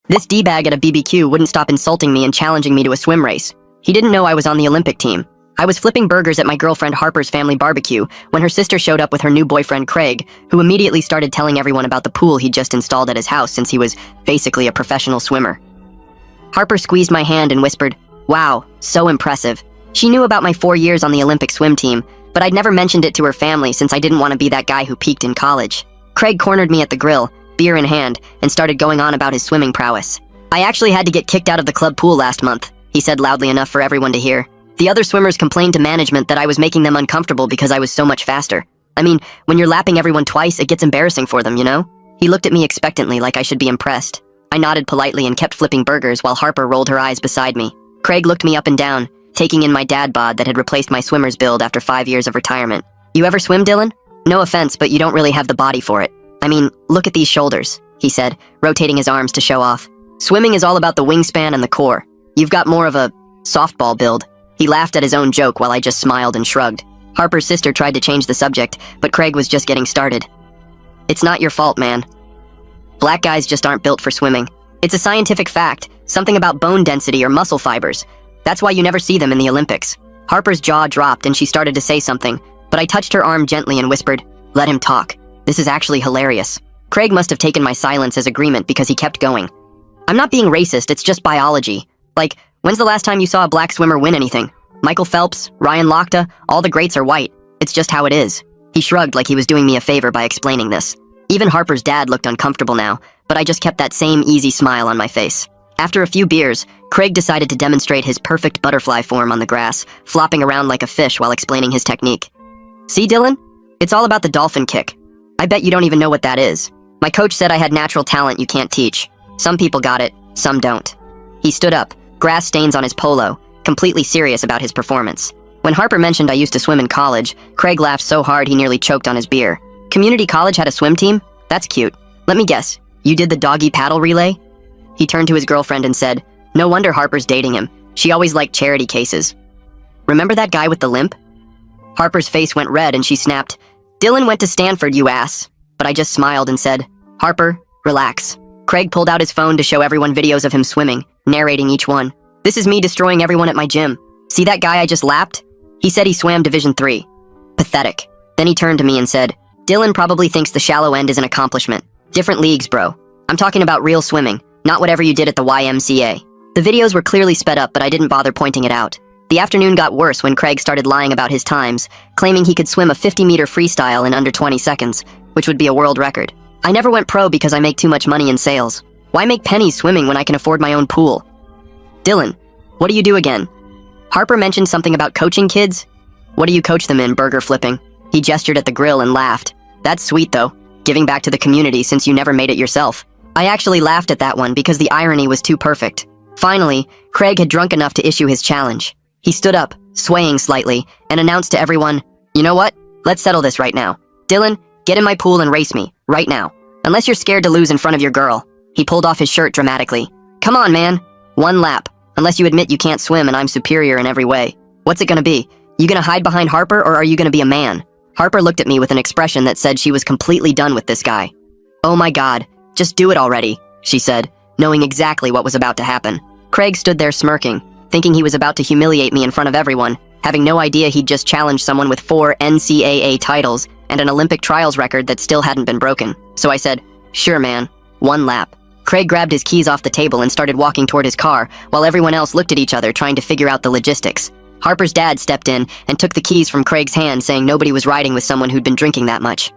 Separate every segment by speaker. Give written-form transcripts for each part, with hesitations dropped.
Speaker 1: This D-bag at a BBQ wouldn't stop insulting me and challenging me to a swim race. He didn't know I was on the Olympic team. I was flipping burgers at my girlfriend Harper's family barbecue when her sister showed up with her new boyfriend Craig, who immediately started telling everyone about the pool he'd just installed at his house since he was basically a professional swimmer. Harper squeezed my hand and whispered, "Wow, so impressive." She knew about my 4 years on the Olympic swim team, but I'd never mentioned it to her family since I didn't want to be that guy who peaked in college. Craig cornered me at the grill, beer in hand, and started going on about his swimming prowess. "I actually had to get kicked out of the club pool last month," he said loudly enough for everyone to hear. "The other swimmers complained to management that I was making them uncomfortable because I was so much faster. I mean, when you're lapping everyone twice, it gets embarrassing for them, you know?" He looked at me expectantly like I should be impressed. I nodded politely and kept flipping burgers while Harper rolled her eyes beside me. Craig looked me up and down, taking in my dad bod that had replaced my swimmer's build after 5 years of retirement. "You ever swim, Dylan? No offense, but you don't really have the body for it. I mean, look at these shoulders," he said, rotating his arms to show off. "Swimming is all about the wingspan and the core. You've got more of a softball build." He laughed at his own joke while I just smiled and shrugged. Harper's sister tried to change the subject, but Craig was just getting started. "It's not your fault, man. Black guys just aren't built for swimming. It's a scientific fact, something about bone density or muscle fibers. That's why you never see them in the Olympics." Harper's jaw dropped and she started to say something, but I touched her arm gently and whispered, "Let him talk. This is actually hilarious." Craig must have taken my silence as agreement because he kept going. "I'm not being racist, it's just biology. Like, when's the last time you saw a black swimmer win anything? Michael Phelps, Ryan Lochte, all the greats are white. It's just how it is." He shrugged like he was doing me a favor by explaining this. Even Harper's dad looked uncomfortable now, but I just kept that same easy smile on my face. After a few beers, Craig decided to demonstrate his perfect butterfly form on the grass, flopping around like a fish while explaining his technique. "See, Dylan? It's all about the dolphin kick. I bet you don't even know what that is. My coach said I had natural talent you can't teach. Some people got it, some don't." He stood up, grass stains on his polo, completely serious about his performance. When Harper mentioned I used to swim in college, Craig laughed so hard he nearly choked on his beer. "Community college had a swim team? That's cute. Let me guess, you did the doggy paddle relay?" He turned to his girlfriend and said, "No wonder Harper's dating him. She always liked charity cases. Remember that guy with the limp?" Harper's face went red and she snapped, "Dylan went to Stanford, you ass." But I just smiled and said, "Harper, relax." Craig pulled out his phone to show everyone videos of him swimming, narrating each one. "This is me destroying everyone at my gym. See that guy I just lapped? He said he swam Division 3. Pathetic." Then he turned to me and said, "Dylan probably thinks the shallow end is an accomplishment. Different leagues, bro. I'm talking about real swimming, not whatever you did at the YMCA." The videos were clearly sped up, but I didn't bother pointing it out. The afternoon got worse when Craig started lying about his times, claiming he could swim a 50-meter freestyle in under 20 seconds, which would be a world record. "I never went pro because I make too much money in sales. Why make pennies swimming when I can afford my own pool?" "Dylan, what do you do again?" Harper mentioned something about coaching kids. "What do you coach them in, burger flipping?" He gestured at the grill and laughed. "That's sweet though, giving back to the community since you never made it yourself." I actually laughed at that one because the irony was too perfect. Finally, Craig had drunk enough to issue his challenge. He stood up, swaying slightly, and announced to everyone, "You know what? Let's settle this right now. Dylan, get in my pool and race me, right now. Unless you're scared to lose in front of your girl." He pulled off his shirt dramatically. "Come on, man. 1 lap. Unless you admit you can't swim and I'm superior in every way. What's it gonna be? You gonna hide behind Harper or are you gonna be a man?" Harper looked at me with an expression that said she was completely done with this guy. "Oh my God, just do it already," she said, knowing exactly what was about to happen. Craig stood there smirking, thinking he was about to humiliate me in front of everyone, having no idea he'd just challenged someone with 4 NCAA titles and an Olympic trials record that still hadn't been broken. So I said, "Sure, man. 1 lap." Craig grabbed his keys off the table and started walking toward his car, while everyone else looked at each other trying to figure out the logistics. Harper's dad stepped in and took the keys from Craig's hand, saying nobody was riding with someone who'd been drinking that much.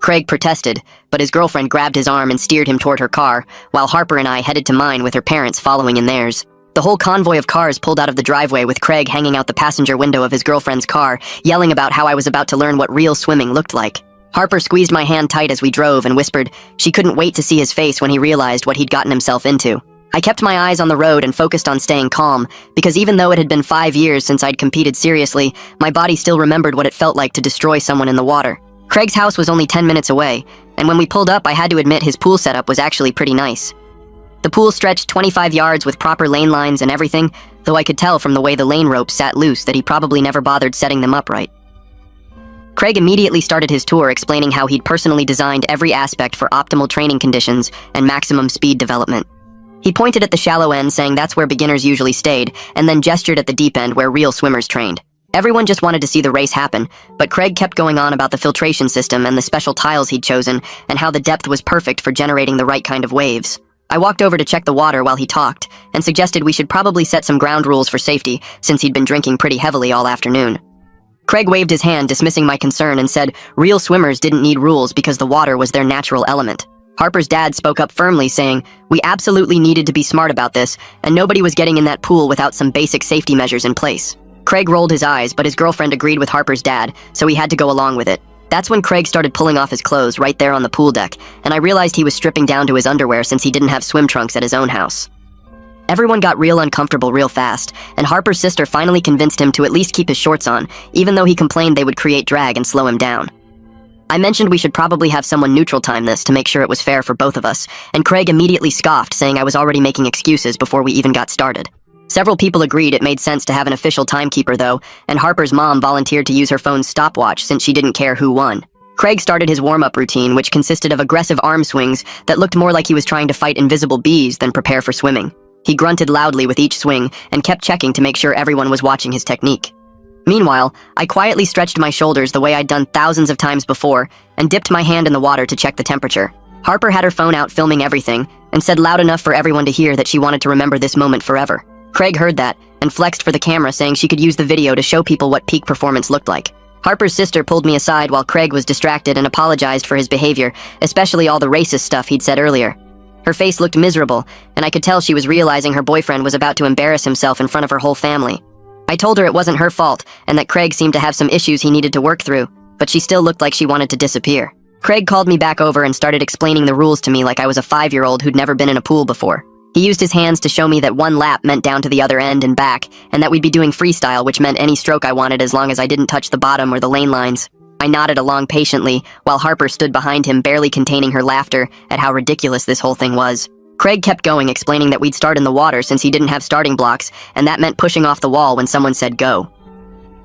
Speaker 1: Craig protested, but his girlfriend grabbed his arm and steered him toward her car, while Harper and I headed to mine with her parents following in theirs. The whole convoy of cars pulled out of the driveway with Craig hanging out the passenger window of his girlfriend's car, yelling about how I was about to learn what real swimming looked like. Harper squeezed my hand tight as we drove and whispered she couldn't wait to see his face when he realized what he'd gotten himself into. I kept my eyes on the road and focused on staying calm, because even though it had been 5 years since I'd competed seriously, my body still remembered what it felt like to destroy someone in the water. Craig's house was only 10 minutes away, and when we pulled up I had to admit his pool setup was actually pretty nice. The pool stretched 25 yards with proper lane lines and everything, though I could tell from the way the lane ropes sat loose that he probably never bothered setting them up right. Craig immediately started his tour explaining how he'd personally designed every aspect for optimal training conditions and maximum speed development. He pointed at the shallow end, saying that's where beginners usually stayed, and then gestured at the deep end where real swimmers trained. Everyone just wanted to see the race happen, but Craig kept going on about the filtration system and the special tiles he'd chosen, and how the depth was perfect for generating the right kind of waves. I walked over to check the water while he talked, and suggested we should probably set some ground rules for safety, since he'd been drinking pretty heavily all afternoon. Craig waved his hand, dismissing my concern, and said real swimmers didn't need rules because the water was their natural element. Harper's dad spoke up firmly, saying we absolutely needed to be smart about this, and nobody was getting in that pool without some basic safety measures in place. Craig rolled his eyes, but his girlfriend agreed with Harper's dad, so he had to go along with it. That's when Craig started pulling off his clothes right there on the pool deck, and I realized he was stripping down to his underwear since he didn't have swim trunks at his own house. Everyone got real uncomfortable real fast, and Harper's sister finally convinced him to at least keep his shorts on, even though he complained they would create drag and slow him down. I mentioned we should probably have someone neutral time this to make sure it was fair for both of us, and Craig immediately scoffed, saying I was already making excuses before we even got started. Several people agreed it made sense to have an official timekeeper though, and Harper's mom volunteered to use her phone's stopwatch since she didn't care who won. Craig started his warm-up routine, which consisted of aggressive arm swings that looked more like he was trying to fight invisible bees than prepare for swimming. He grunted loudly with each swing and kept checking to make sure everyone was watching his technique. Meanwhile, I quietly stretched my shoulders the way I'd done thousands of times before and dipped my hand in the water to check the temperature. Harper had her phone out filming everything and said loud enough for everyone to hear that she wanted to remember this moment forever. Craig heard that and flexed for the camera, saying she could use the video to show people what peak performance looked like. Harper's sister pulled me aside while Craig was distracted and apologized for his behavior, especially all the racist stuff he'd said earlier. Her face looked miserable, and I could tell she was realizing her boyfriend was about to embarrass himself in front of her whole family. I told her it wasn't her fault and that Craig seemed to have some issues he needed to work through, but she still looked like she wanted to disappear. Craig called me back over and started explaining the rules to me like I was a 5-year-old who'd never been in a pool before. He used his hands to show me that one lap meant down to the other end and back, and that we'd be doing freestyle, which meant any stroke I wanted as long as I didn't touch the bottom or the lane lines. I nodded along patiently, while Harper stood behind him, barely containing her laughter at how ridiculous this whole thing was. Craig kept going, explaining that we'd start in the water since he didn't have starting blocks, and that meant pushing off the wall when someone said go.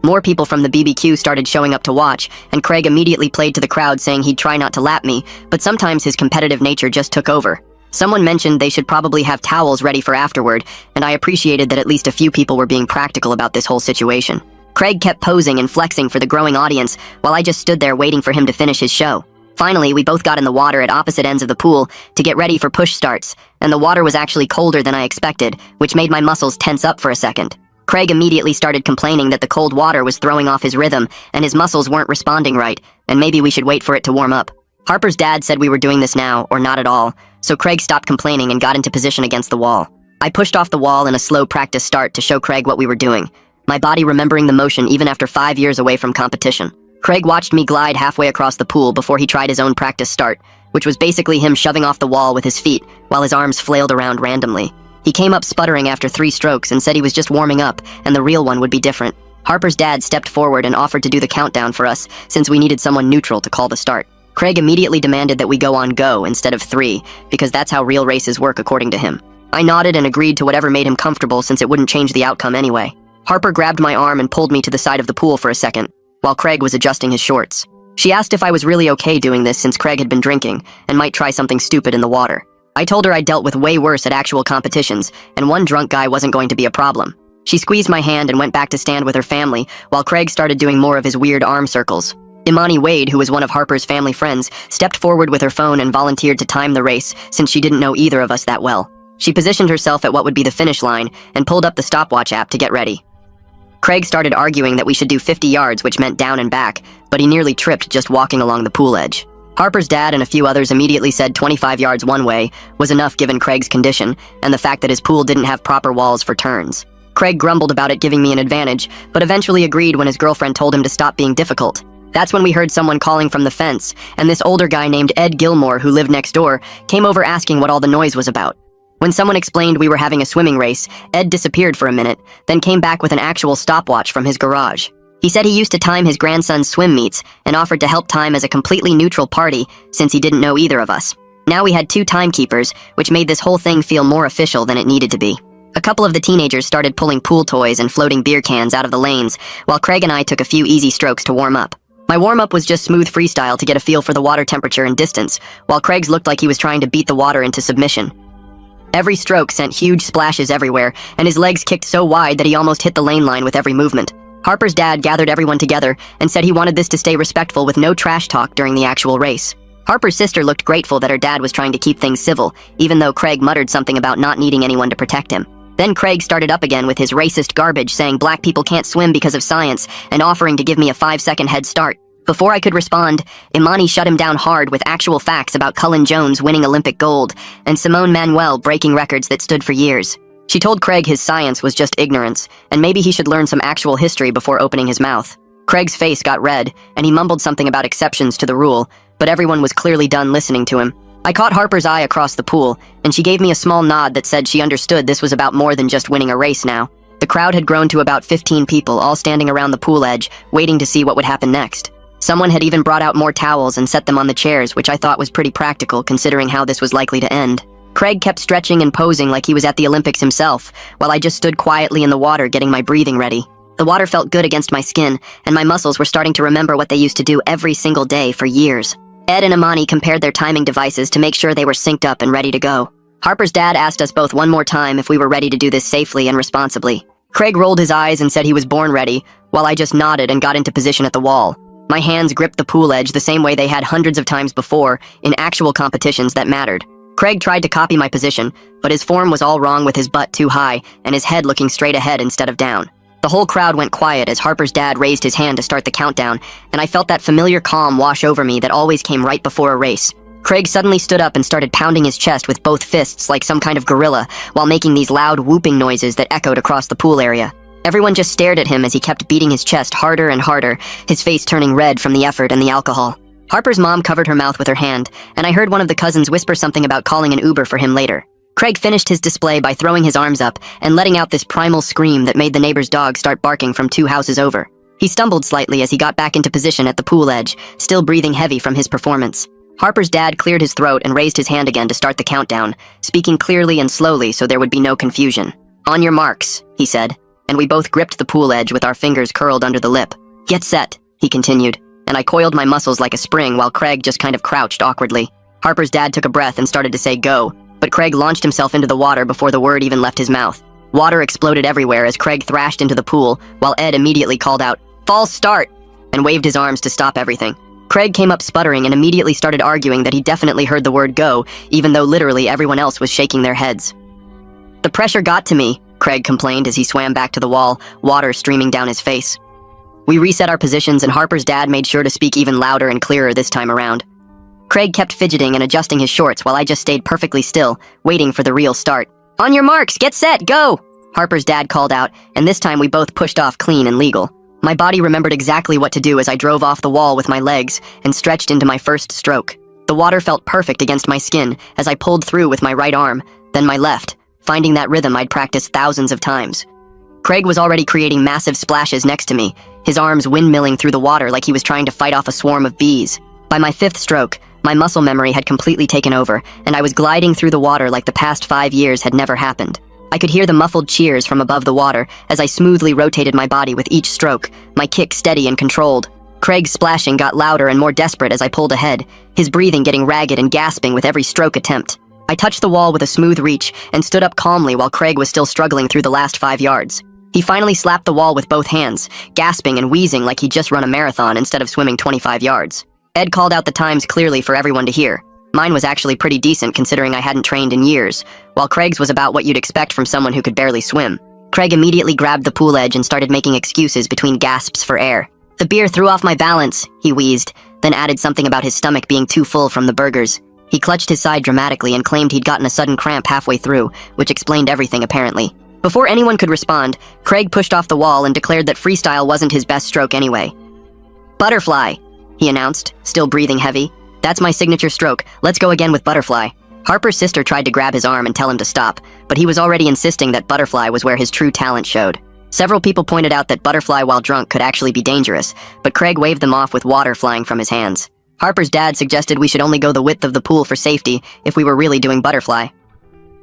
Speaker 1: More people from the BBQ started showing up to watch, and Craig immediately played to the crowd, saying he'd try not to lap me, but sometimes his competitive nature just took over. Someone mentioned they should probably have towels ready for afterward, and I appreciated that at least a few people were being practical about this whole situation. Craig kept posing and flexing for the growing audience, while I just stood there waiting for him to finish his show. Finally, we both got in the water at opposite ends of the pool to get ready for push starts, and the water was actually colder than I expected, which made my muscles tense up for a second. Craig immediately started complaining that the cold water was throwing off his rhythm, and his muscles weren't responding right, and maybe we should wait for it to warm up. Harper's dad said we were doing this now, or not at all, so Craig stopped complaining and got into position against the wall. I pushed off the wall in a slow practice start to show Craig what we were doing, my body remembering the motion even after 5 years away from competition. Craig watched me glide halfway across the pool before he tried his own practice start, which was basically him shoving off the wall with his feet while his arms flailed around randomly. He came up sputtering after 3 strokes and said he was just warming up and the real one would be different. Harper's dad stepped forward and offered to do the countdown for us since we needed someone neutral to call the start. Craig immediately demanded that we go on go instead of 3, because that's how real races work according to him. I nodded and agreed to whatever made him comfortable since it wouldn't change the outcome anyway. Harper grabbed my arm and pulled me to the side of the pool for a second, while Craig was adjusting his shorts. She asked if I was really okay doing this since Craig had been drinking and might try something stupid in the water. I told her I dealt with way worse at actual competitions, and one drunk guy wasn't going to be a problem. She squeezed my hand and went back to stand with her family, while Craig started doing more of his weird arm circles. Imani Wade, who was one of Harper's family friends, stepped forward with her phone and volunteered to time the race since she didn't know either of us that well. She positioned herself at what would be the finish line and pulled up the stopwatch app to get ready. Craig started arguing that we should do 50 yards, which meant down and back, but he nearly tripped just walking along the pool edge. Harper's dad and a few others immediately said 25 yards one way was enough given Craig's condition and the fact that his pool didn't have proper walls for turns. Craig grumbled about it giving me an advantage, but eventually agreed when his girlfriend told him to stop being difficult. That's when we heard someone calling from the fence, and this older guy named Ed Gilmore, who lived next door, came over asking what all the noise was about. When someone explained we were having a swimming race, Ed disappeared for a minute, then came back with an actual stopwatch from his garage. He said he used to time his grandson's swim meets and offered to help time as a completely neutral party since he didn't know either of us. Now we had 2 timekeepers, which made this whole thing feel more official than it needed to be. A couple of the teenagers started pulling pool toys and floating beer cans out of the lanes, while Craig and I took a few easy strokes to warm up. My warm-up was just smooth freestyle to get a feel for the water temperature and distance, while Craig's looked like he was trying to beat the water into submission. Every stroke sent huge splashes everywhere, and his legs kicked so wide that he almost hit the lane line with every movement. Harper's dad gathered everyone together and said he wanted this to stay respectful with no trash talk during the actual race. Harper's sister looked grateful that her dad was trying to keep things civil, even though Craig muttered something about not needing anyone to protect him. Then Craig started up again with his racist garbage, saying black people can't swim because of science, and offering to give me a 5-second head start. Before I could respond, Imani shut him down hard with actual facts about Cullen Jones winning Olympic gold and Simone Manuel breaking records that stood for years. She told Craig his science was just ignorance, and maybe he should learn some actual history before opening his mouth. Craig's face got red, and he mumbled something about exceptions to the rule, but everyone was clearly done listening to him. I caught Harper's eye across the pool, and she gave me a small nod that said she understood this was about more than just winning a race now. The crowd had grown to about 15 people, all standing around the pool edge, waiting to see what would happen next. Someone had even brought out more towels and set them on the chairs, which I thought was pretty practical considering how this was likely to end. Craig kept stretching and posing like he was at the Olympics himself, while I just stood quietly in the water getting my breathing ready. The water felt good against my skin, and my muscles were starting to remember what they used to do every single day for years. Ed and Imani compared their timing devices to make sure they were synced up and ready to go. Harper's dad asked us both one more time if we were ready to do this safely and responsibly. Craig rolled his eyes and said he was born ready, while I just nodded and got into position at the wall. My hands gripped the pool edge the same way they had hundreds of times before in actual competitions that mattered. Craig tried to copy my position, but his form was all wrong with his butt too high and his head looking straight ahead instead of down. The whole crowd went quiet as Harper's dad raised his hand to start the countdown, and I felt that familiar calm wash over me that always came right before a race. Craig suddenly stood up and started pounding his chest with both fists like some kind of gorilla, while making these loud whooping noises that echoed across the pool area. Everyone just stared at him as he kept beating his chest harder and harder, his face turning red from the effort and the alcohol. Harper's mom covered her mouth with her hand, and I heard one of the cousins whisper something about calling an Uber for him later. Craig finished his display by throwing his arms up and letting out this primal scream that made the neighbor's dog start barking from 2 houses over. He stumbled slightly as he got back into position at the pool edge, still breathing heavy from his performance. Harper's dad cleared his throat and raised his hand again to start the countdown, speaking clearly and slowly so there would be no confusion. "On your marks," he said, and we both gripped the pool edge with our fingers curled under the lip. "Get set," he continued, and I coiled my muscles like a spring while Craig just kind of crouched awkwardly. Harper's dad took a breath and started to say go, but Craig launched himself into the water before the word even left his mouth. Water exploded everywhere as Craig thrashed into the pool, while Ed immediately called out, "False start!" and waved his arms to stop everything. Craig came up sputtering and immediately started arguing that he definitely heard the word go, even though literally everyone else was shaking their heads. "The pressure got to me," Craig complained as he swam back to the wall, water streaming down his face. We reset our positions and Harper's dad made sure to speak even louder and clearer this time around. Craig kept fidgeting and adjusting his shorts while I just stayed perfectly still, waiting for the real start. "On your marks, get set, go!" Harper's dad called out, and this time we both pushed off clean and legal. My body remembered exactly what to do as I drove off the wall with my legs and stretched into my first stroke. The water felt perfect against my skin as I pulled through with my right arm, then my left, finding that rhythm I'd practiced thousands of times. Craig was already creating massive splashes next to me, his arms windmilling through the water like he was trying to fight off a swarm of bees. By my 5th stroke, my muscle memory had completely taken over, and I was gliding through the water like the past 5 years had never happened. I could hear the muffled cheers from above the water as I smoothly rotated my body with each stroke, my kick steady and controlled. Craig's splashing got louder and more desperate as I pulled ahead, his breathing getting ragged and gasping with every stroke attempt. I touched the wall with a smooth reach and stood up calmly while Craig was still struggling through the last 5 yards. He finally slapped the wall with both hands, gasping and wheezing like he'd just run a marathon instead of swimming 25 yards. Ed called out the times clearly for everyone to hear. Mine was actually pretty decent considering I hadn't trained in years, while Craig's was about what you'd expect from someone who could barely swim. Craig immediately grabbed the pool edge and started making excuses between gasps for air. "The beer threw off my balance," he wheezed, then added something about his stomach being too full from the burgers. He clutched his side dramatically and claimed he'd gotten a sudden cramp halfway through, which explained everything apparently. Before anyone could respond, Craig pushed off the wall and declared that freestyle wasn't his best stroke anyway. "Butterfly," he announced, still breathing heavy. "That's my signature stroke. Let's go again with butterfly." Harper's sister tried to grab his arm and tell him to stop, but he was already insisting that butterfly was where his true talent showed. Several people pointed out that butterfly while drunk could actually be dangerous, but Craig waved them off with water flying from his hands. Harper's dad suggested we should only go the width of the pool for safety if we were really doing butterfly.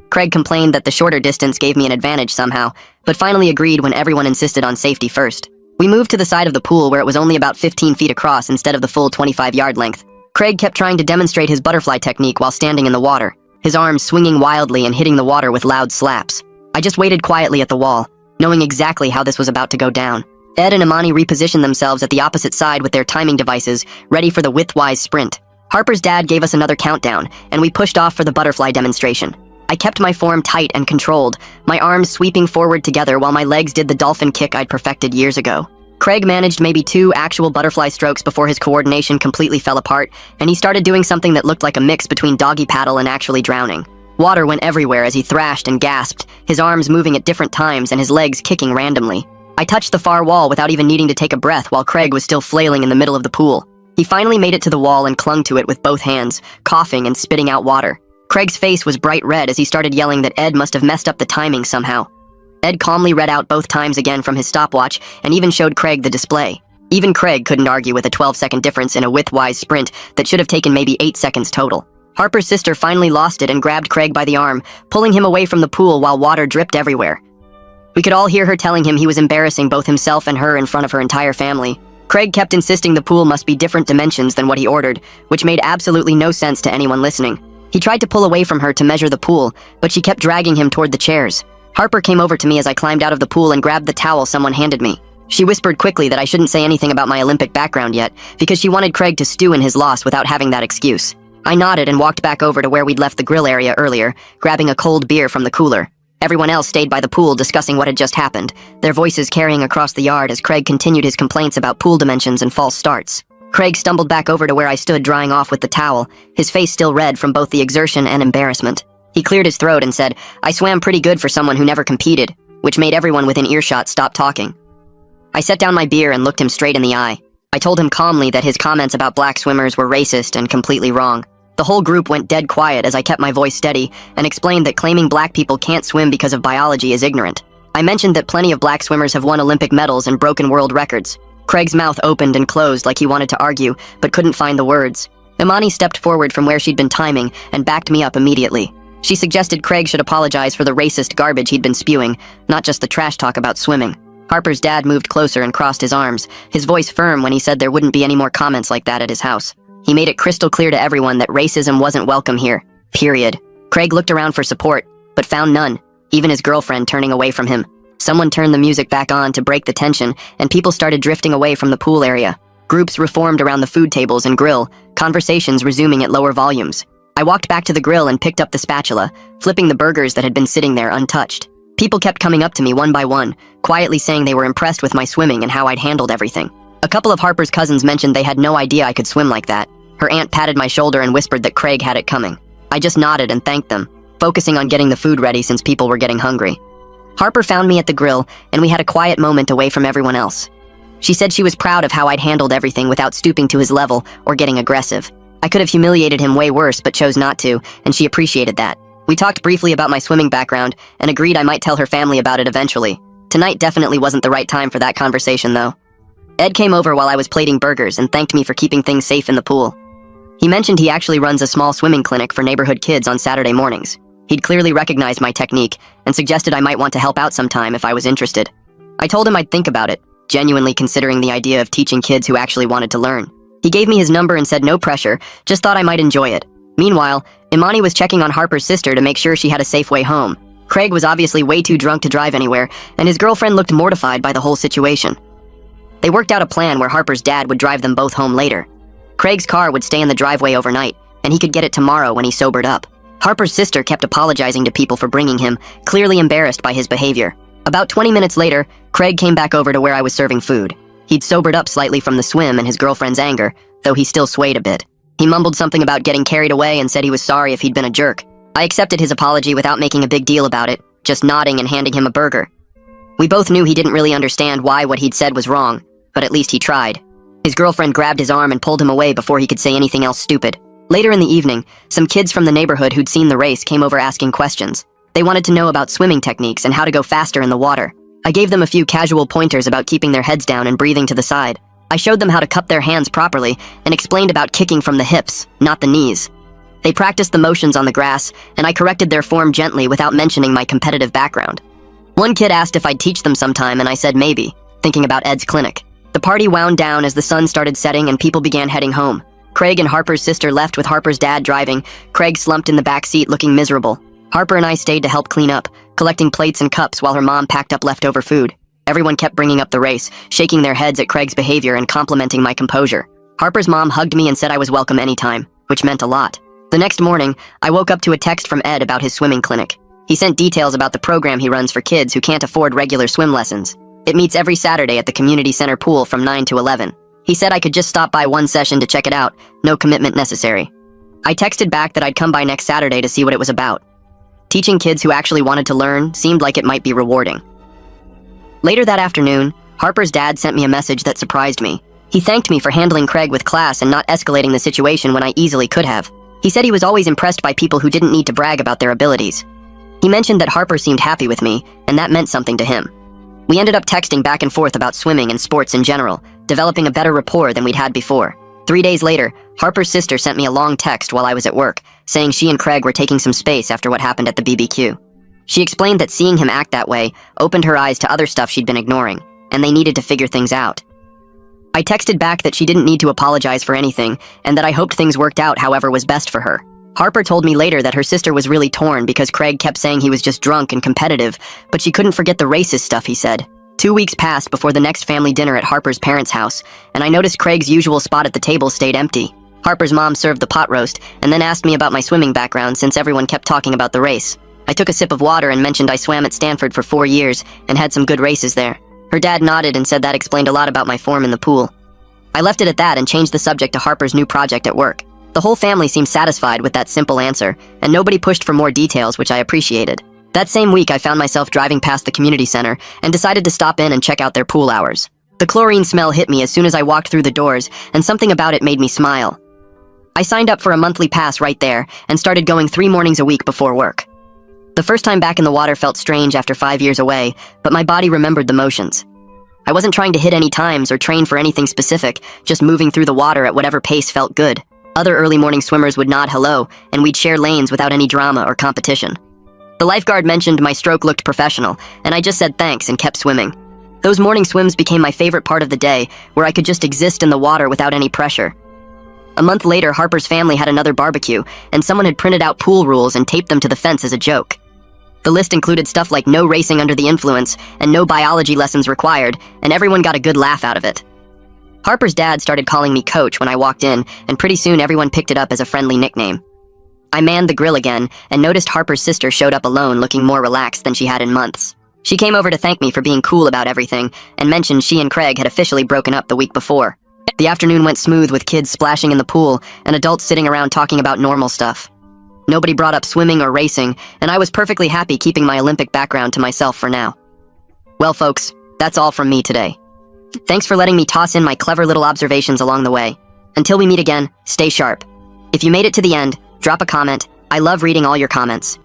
Speaker 1: Craig complained that the shorter distance gave me an advantage somehow, but finally agreed when everyone insisted on safety first. We moved to the side of the pool where it was only about 15 feet across instead of the full 25-yard length. Craig kept trying to demonstrate his butterfly technique while standing in the water. his arms swinging wildly and hitting the water with loud slaps. I just waited quietly at the wall, knowing exactly how this was about to go down. Ed and Imani repositioned themselves at the opposite side with their timing devices, ready for the widthwise sprint. Harper's dad gave us another countdown, and we pushed off for the butterfly demonstration. I kept my form tight and controlled, my arms sweeping forward together while my legs did the dolphin kick I'd perfected years ago. Craig managed maybe 2 actual butterfly strokes before his coordination completely fell apart, and he started doing something that looked like a mix between doggy paddle and actually drowning. Water went everywhere as he thrashed and gasped, his arms moving at different times and his legs kicking randomly. I touched the far wall without even needing to take a breath while Craig was still flailing in the middle of the pool. He finally made it to the wall and clung to it with both hands, coughing and spitting out water. Craig's face was bright red as he started yelling that Ed must have messed up the timing somehow. Ed calmly read out both times again from his stopwatch and even showed Craig the display. Even Craig couldn't argue with a 12-second difference in a widthwise sprint that should have taken maybe 8 seconds total. Harper's sister finally lost it and grabbed Craig by the arm, pulling him away from the pool while water dripped everywhere. We could all hear her telling him he was embarrassing both himself and her in front of her entire family. Craig kept insisting the pool must be different dimensions than what he ordered, which made absolutely no sense to anyone listening. He tried to pull away from her to measure the pool, but she kept dragging him toward the chairs. Harper came over to me as I climbed out of the pool and grabbed the towel someone handed me. She whispered quickly that I shouldn't say anything about my Olympic background yet, because she wanted Craig to stew in his loss without having that excuse. I nodded and walked back over to where we'd left the grill area earlier, grabbing a cold beer from the cooler. Everyone else stayed by the pool discussing what had just happened, their voices carrying across the yard as Craig continued his complaints about pool dimensions and false starts. Craig stumbled back over to where I stood drying off with the towel, his face still red from both the exertion and embarrassment. He cleared his throat and said, "I swam pretty good for someone who never competed," which made everyone within earshot stop talking. I set down my beer and looked him straight in the eye. I told him calmly that his comments about black swimmers were racist and completely wrong. The whole group went dead quiet as I kept my voice steady and explained that claiming black people can't swim because of biology is ignorant. I mentioned that plenty of black swimmers have won Olympic medals and broken world records. Craig's mouth opened and closed like he wanted to argue, but couldn't find the words. Imani stepped forward from where she'd been timing and backed me up immediately. She suggested Craig should apologize for the racist garbage he'd been spewing, not just the trash talk about swimming. Harper's dad moved closer and crossed his arms, his voice firm when he said there wouldn't be any more comments like that at his house. He made it crystal clear to everyone that racism wasn't welcome here. Period. Craig looked around for support, but found none, even his girlfriend turning away from him. Someone turned the music back on to break the tension, and people started drifting away from the pool area. Groups reformed around the food tables and grill, conversations resuming at lower volumes. I walked back to the grill and picked up the spatula, flipping the burgers that had been sitting there untouched. People kept coming up to me one by one, quietly saying they were impressed with my swimming and how I'd handled everything. A couple of Harper's cousins mentioned they had no idea I could swim like that. Her aunt patted my shoulder and whispered that Craig had it coming. I just nodded and thanked them, focusing on getting the food ready since people were getting hungry. Harper found me at the grill, and we had a quiet moment away from everyone else. She said she was proud of how I'd handled everything without stooping to his level or getting aggressive. I could have humiliated him way worse, but chose not to, and she appreciated that. We talked briefly about my swimming background, and agreed I might tell her family about it eventually. Tonight definitely wasn't the right time for that conversation, though. Ed came over while I was plating burgers and thanked me for keeping things safe in the pool. He mentioned he actually runs a small swimming clinic for neighborhood kids on Saturday mornings. He'd clearly recognized my technique, and suggested I might want to help out sometime if I was interested. I told him I'd think about it, genuinely considering the idea of teaching kids who actually wanted to learn. He gave me his number and said no pressure, just thought I might enjoy it. Meanwhile, Imani was checking on Harper's sister to make sure she had a safe way home. Craig was obviously way too drunk to drive anywhere, and his girlfriend looked mortified by the whole situation. They worked out a plan where Harper's dad would drive them both home later. Craig's car would stay in the driveway overnight, and he could get it tomorrow when he sobered up. Harper's sister kept apologizing to people for bringing him, clearly embarrassed by his behavior. About 20 minutes later, Craig came back over to where I was serving food. He'd sobered up slightly from the swim and his girlfriend's anger, though he still swayed a bit. He mumbled something about getting carried away and said he was sorry if he'd been a jerk. I accepted his apology without making a big deal about it, just nodding and handing him a burger. We both knew he didn't really understand why what he'd said was wrong, but at least he tried. His girlfriend grabbed his arm and pulled him away before he could say anything else stupid. Later in the evening, some kids from the neighborhood who'd seen the race came over asking questions. They wanted to know about swimming techniques and how to go faster in the water. I gave them a few casual pointers about keeping their heads down and breathing to the side. I showed them how to cup their hands properly and explained about kicking from the hips, not the knees. They practiced the motions on the grass, and I corrected their form gently without mentioning my competitive background. One kid asked if I'd teach them sometime, and I said maybe, thinking about Ed's clinic. The party wound down as the sun started setting and people began heading home. Craig and Harper's sister left with Harper's dad driving. Craig slumped in the back seat looking miserable. Harper and I stayed to help clean up, collecting plates and cups while her mom packed up leftover food. Everyone kept bringing up the race, shaking their heads at Craig's behavior and complimenting my composure. Harper's mom hugged me and said I was welcome anytime, which meant a lot. The next morning, I woke up to a text from Ed about his swimming clinic. He sent details about the program he runs for kids who can't afford regular swim lessons. It meets every Saturday at the community center pool from 9 to 11. He said I could just stop by one session to check it out, no commitment necessary. I texted back that I'd come by next Saturday to see what it was about. Teaching kids who actually wanted to learn seemed like it might be rewarding. Later that afternoon, Harper's dad sent me a message that surprised me. He thanked me for handling Craig with class and not escalating the situation when I easily could have. He said he was always impressed by people who didn't need to brag about their abilities. He mentioned that Harper seemed happy with me, and that meant something to him. We ended up texting back and forth about swimming and sports in general, developing a better rapport than we'd had before. 3 days later, Harper's sister sent me a long text while I was at work, saying she and Craig were taking some space after what happened at the BBQ. She explained that seeing him act that way opened her eyes to other stuff she'd been ignoring, and they needed to figure things out. I texted back that she didn't need to apologize for anything, and that I hoped things worked out however was best for her. Harper told me later that her sister was really torn because Craig kept saying he was just drunk and competitive, but she couldn't forget the racist stuff he said. 2 weeks passed before the next family dinner at Harper's parents' house, and I noticed Craig's usual spot at the table stayed empty. Harper's mom served the pot roast, and then asked me about my swimming background since everyone kept talking about the race. I took a sip of water and mentioned I swam at Stanford for 4 years and had some good races there. Her dad nodded and said that explained a lot about my form in the pool. I left it at that and changed the subject to Harper's new project at work. The whole family seemed satisfied with that simple answer, and nobody pushed for more details, which I appreciated. That same week, I found myself driving past the community center and decided to stop in and check out their pool hours. The chlorine smell hit me as soon as I walked through the doors, and something about it made me smile. I signed up for a monthly pass right there and started going 3 mornings a week before work. The first time back in the water felt strange after 5 years away, but my body remembered the motions. I wasn't trying to hit any times or train for anything specific, just moving through the water at whatever pace felt good. Other early morning swimmers would nod hello, and we'd share lanes without any drama or competition. The lifeguard mentioned my stroke looked professional, and I just said thanks and kept swimming. Those morning swims became my favorite part of the day, where I could just exist in the water without any pressure. A month later, Harper's family had another barbecue, and someone had printed out pool rules and taped them to the fence as a joke. The list included stuff like no racing under the influence and no biology lessons required, and everyone got a good laugh out of it. Harper's dad started calling me Coach when I walked in, and pretty soon everyone picked it up as a friendly nickname. I manned the grill again and noticed Harper's sister showed up alone looking more relaxed than she had in months. She came over to thank me for being cool about everything and mentioned she and Craig had officially broken up the week before. The afternoon went smooth with kids splashing in the pool and adults sitting around talking about normal stuff. Nobody brought up swimming or racing, and I was perfectly happy keeping my Olympic background to myself for now. Well, folks, that's all from me today. Thanks for letting me toss in my clever little observations along the way. Until we meet again, stay sharp. If you made it to the end, drop a comment. I love reading all your comments.